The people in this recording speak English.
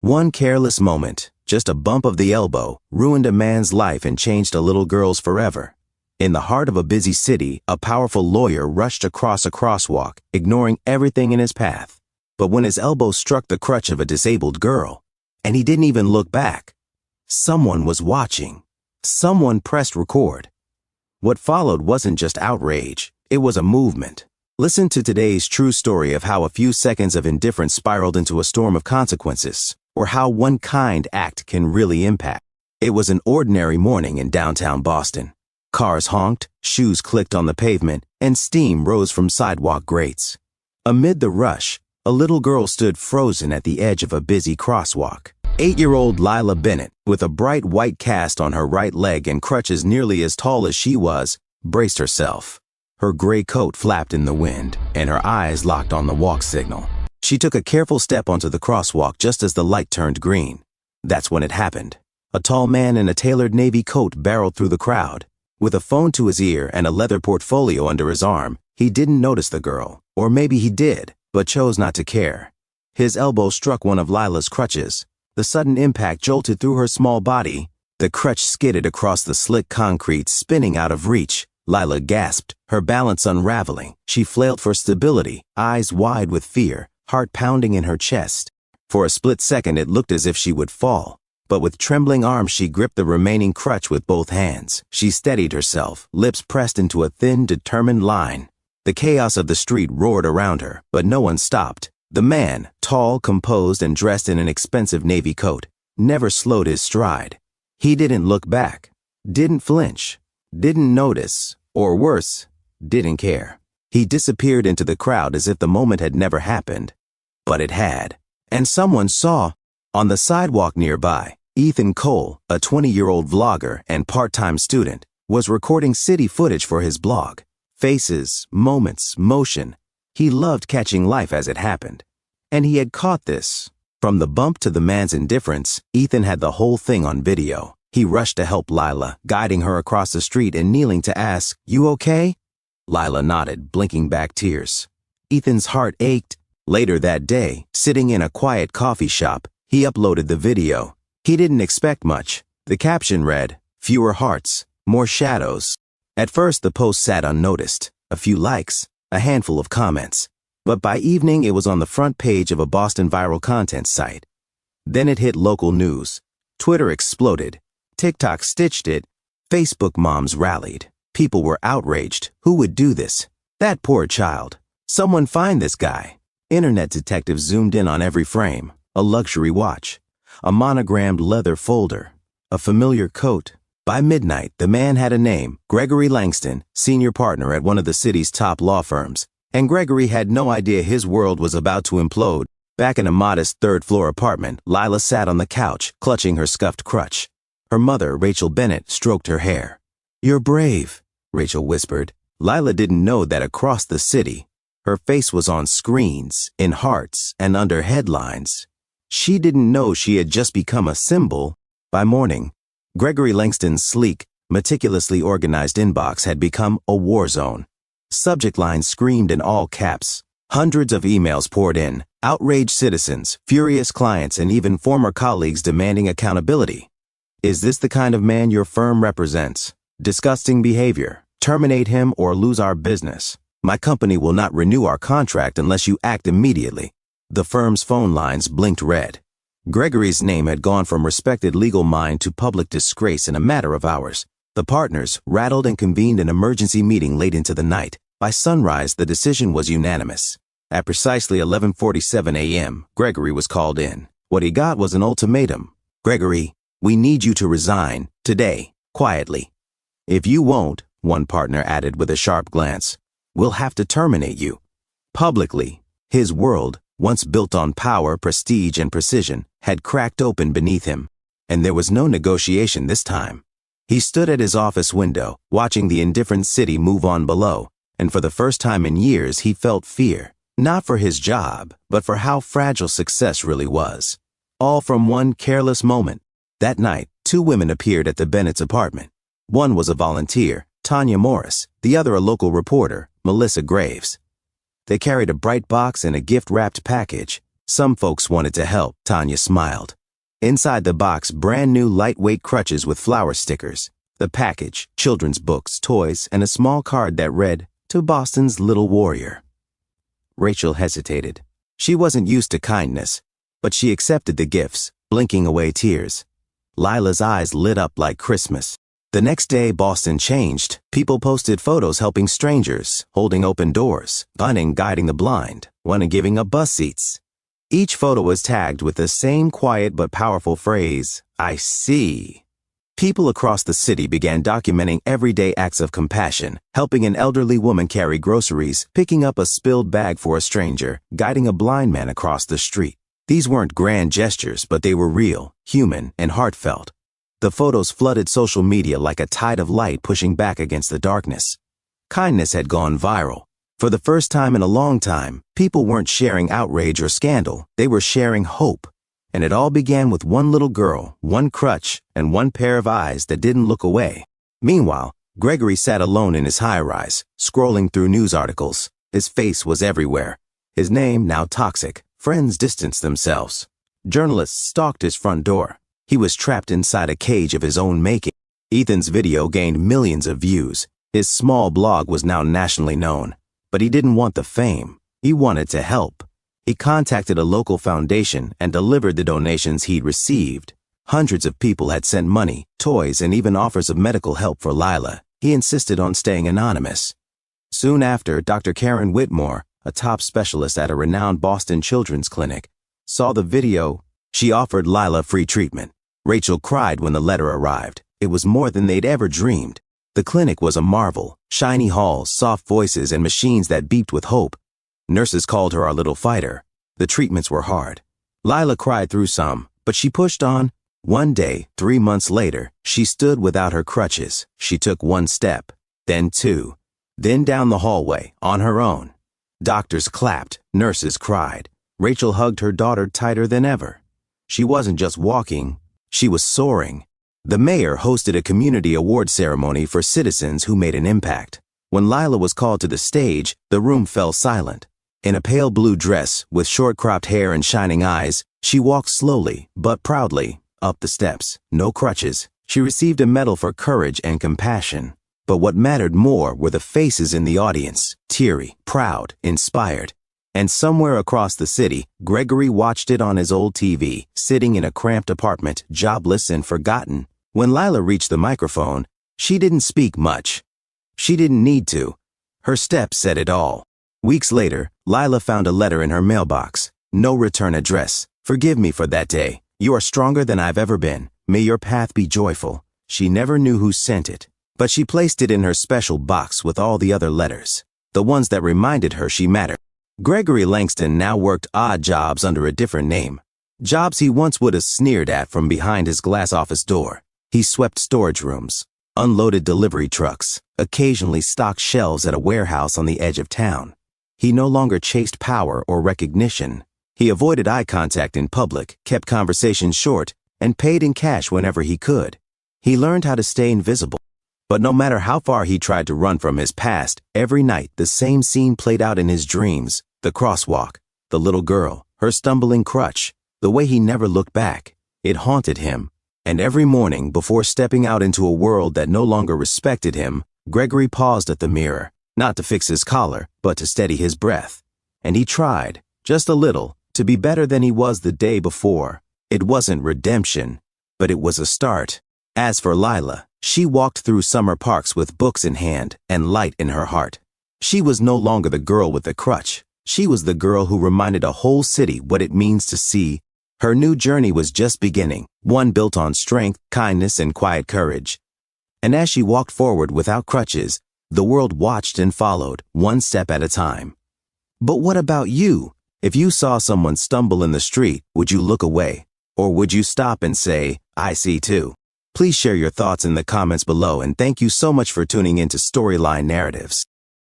One careless moment, just a bump of the elbow, ruined a man's life and changed a little girl's forever. In the heart of a busy city, a powerful lawyer rushed across a crosswalk, ignoring everything in his path. But when his elbow struck the crutch of a disabled girl, and he didn't even look back, someone was watching. Someone pressed record. What followed wasn't just outrage, it was a movement. Listen to today's true story of how a few seconds of indifference spiraled into a storm of consequences, or how one kind act can really impact. It was an ordinary morning in downtown Boston. Cars honked, shoes clicked on the pavement, and steam rose from sidewalk grates. Amid the rush, a little girl stood frozen at the edge of a busy crosswalk. 8-year-old Lila Bennett, with a bright white cast on her right leg and crutches nearly as tall as she was, braced herself. Her gray coat flapped in the wind, and her eyes locked on the walk signal. She took a careful step onto the crosswalk just as the light turned green. That's when it happened. A tall man in a tailored navy coat barreled through the crowd. With a phone to his ear and a leather portfolio under his arm, he didn't notice the girl. Or maybe he did, but chose not to care. His elbow struck one of Lila's crutches. The sudden impact jolted through her small body. The crutch skidded across the slick concrete, spinning out of reach. Lila gasped, her balance unraveling. She flailed for stability, eyes wide with fear, heart pounding in her chest. For a split second it looked as if she would fall. But with trembling arms she gripped the remaining crutch with both hands. She steadied herself, lips pressed into a thin, determined line. The chaos of the street roared around her, but no one stopped. The man, tall, composed, and dressed in an expensive navy coat, never slowed his stride. He didn't look back, didn't flinch, didn't notice, or worse, didn't care. He disappeared into the crowd as if the moment had never happened. But it had. And someone saw. On the sidewalk nearby, Ethan Cole, a 20-year-old vlogger and part-time student, was recording city footage for his blog. Faces, moments, motion. He loved catching life as it happened. And he had caught this. From the bump to the man's indifference, Ethan had the whole thing on video. He rushed to help Lila, guiding her across the street and kneeling to ask, "You okay?" Lila nodded, blinking back tears. Ethan's heart ached. Later that day, sitting in a quiet coffee shop, he uploaded the video. He didn't expect much. The caption read, "Fewer hearts, more shadows." At first, the post sat unnoticed. A few likes, a handful of comments. But by evening, it was on the front page of a Boston viral content site. Then it hit local news. Twitter exploded. TikTok stitched it. Facebook moms rallied. People were outraged. Who would do this? That poor child. Someone find this guy. Internet detectives zoomed in on every frame. A luxury watch, a monogrammed leather folder, a familiar coat. By midnight, the man had a name, Gregory Langston, senior partner at one of the city's top law firms. And Gregory had no idea his world was about to implode. Back in a modest third-floor apartment, Lila sat on the couch, clutching her scuffed crutch. Her mother, Rachel Bennett, stroked her hair. "You're brave," Rachel whispered. Lila didn't know that across the city, her face was on screens, in hearts, and under headlines. She didn't know she had just become a symbol. By morning, Gregory Langston's sleek, meticulously organized inbox had become a war zone. Subject lines screamed in all caps. Hundreds of emails poured in, outraged citizens, furious clients, and even former colleagues demanding accountability. "Is this the kind of man your firm represents? Disgusting behavior. Terminate him or lose our business. My company will not renew our contract unless you act immediately." The firm's phone lines blinked red. Gregory's name had gone from respected legal mind to public disgrace in a matter of hours. The partners rattled and convened an emergency meeting late into the night. By sunrise, the decision was unanimous. At precisely 11:47 a.m., Gregory was called in. What he got was an ultimatum. "Gregory, we need you to resign, today, quietly. If you won't," one partner added with a sharp glance, "we'll have to terminate you." Publicly, his world, once built on power, prestige, and precision, had cracked open beneath him. And there was no negotiation this time. He stood at his office window, watching the indifferent city move on below, and for the first time in years he felt fear, not for his job, but for how fragile success really was. All from one careless moment. That night, 2 women appeared at the Bennett's apartment. One was a volunteer, Tanya Morris, the other a local reporter, Melissa Graves. They carried a bright box and a gift-wrapped package. Some folks wanted to help, Tanya smiled. Inside the box, brand new lightweight crutches with flower stickers. The package, children's books, toys, and a small card that read, "To Boston's Little Warrior." Rachel hesitated. She wasn't used to kindness, but she accepted the gifts, blinking away tears. Lila's eyes lit up like Christmas. The next day, Boston changed. People posted photos helping strangers, holding open doors, one guiding the blind, one giving up bus seats. Each photo was tagged with the same quiet but powerful phrase, "I see." People across the city began documenting everyday acts of compassion, helping an elderly woman carry groceries, picking up a spilled bag for a stranger, guiding a blind man across the street. These weren't grand gestures, but they were real, human, and heartfelt. The photos flooded social media like a tide of light pushing back against the darkness. Kindness had gone viral. For the first time in a long time, people weren't sharing outrage or scandal, they were sharing hope. And it all began with one little girl, one crutch, and one pair of eyes that didn't look away. Meanwhile, Gregory sat alone in his high-rise, scrolling through news articles. His face was everywhere. His name now toxic. Friends distanced themselves. Journalists stalked his front door. He was trapped inside a cage of his own making. Ethan's video gained millions of views. His small blog was now nationally known. But he didn't want the fame. He wanted to help. He contacted a local foundation and delivered the donations he'd received. Hundreds of people had sent money, toys, and even offers of medical help for Lila. He insisted on staying anonymous. Soon after, Dr. Karen Whitmore, a top specialist at a renowned Boston children's clinic, saw the video. She offered Lila free treatment. Rachel cried when the letter arrived. It was more than they'd ever dreamed. The clinic was a marvel. Shiny halls, soft voices, and machines that beeped with hope. Nurses called her our little fighter. The treatments were hard. Lila cried through some, but she pushed on. One day, 3 months later, she stood without her crutches. She took one step, then two, then down the hallway, on her own. Doctors clapped, nurses cried. Rachel hugged her daughter tighter than ever. She wasn't just walking, she was soaring. The mayor hosted a community award ceremony for citizens who made an impact. When Lila was called to the stage, the room fell silent. In a pale blue dress, with short cropped hair and shining eyes, she walked slowly, but proudly, up the steps. No crutches. She received a medal for courage and compassion. But what mattered more were the faces in the audience, teary, proud, inspired. And somewhere across the city, Gregory watched it on his old TV, sitting in a cramped apartment, jobless and forgotten. When Lila reached the microphone, she didn't speak much. She didn't need to. Her steps said it all. Weeks later, Lila found a letter in her mailbox. No return address. "Forgive me for that day. You are stronger than I've ever been. May your path be joyful." She never knew who sent it, but she placed it in her special box with all the other letters, the ones that reminded her she mattered. Gregory Langston now worked odd jobs under a different name. Jobs he once would have sneered at from behind his glass office door. He swept storage rooms, unloaded delivery trucks, occasionally stocked shelves at a warehouse on the edge of town. He no longer chased power or recognition. He avoided eye contact in public, kept conversations short, and paid in cash whenever he could. He learned how to stay invisible. But no matter how far he tried to run from his past, every night the same scene played out in his dreams. The crosswalk, the little girl, her stumbling crutch, the way he never looked back. It haunted him. And every morning, before stepping out into a world that no longer respected him, Gregory paused at the mirror, not to fix his collar, but to steady his breath. And he tried, just a little, to be better than he was the day before. It wasn't redemption, but it was a start. As for Lila, she walked through summer parks with books in hand and light in her heart. She was no longer the girl with the crutch. She was the girl who reminded a whole city what it means to see. Her new journey was just beginning, one built on strength, kindness, and quiet courage. And as she walked forward without crutches, the world watched and followed, one step at a time. But what about you? If you saw someone stumble in the street, would you look away? Or would you stop and say, "I see too"? Please share your thoughts in the comments below, and thank you so much for tuning into Storyline Narratives.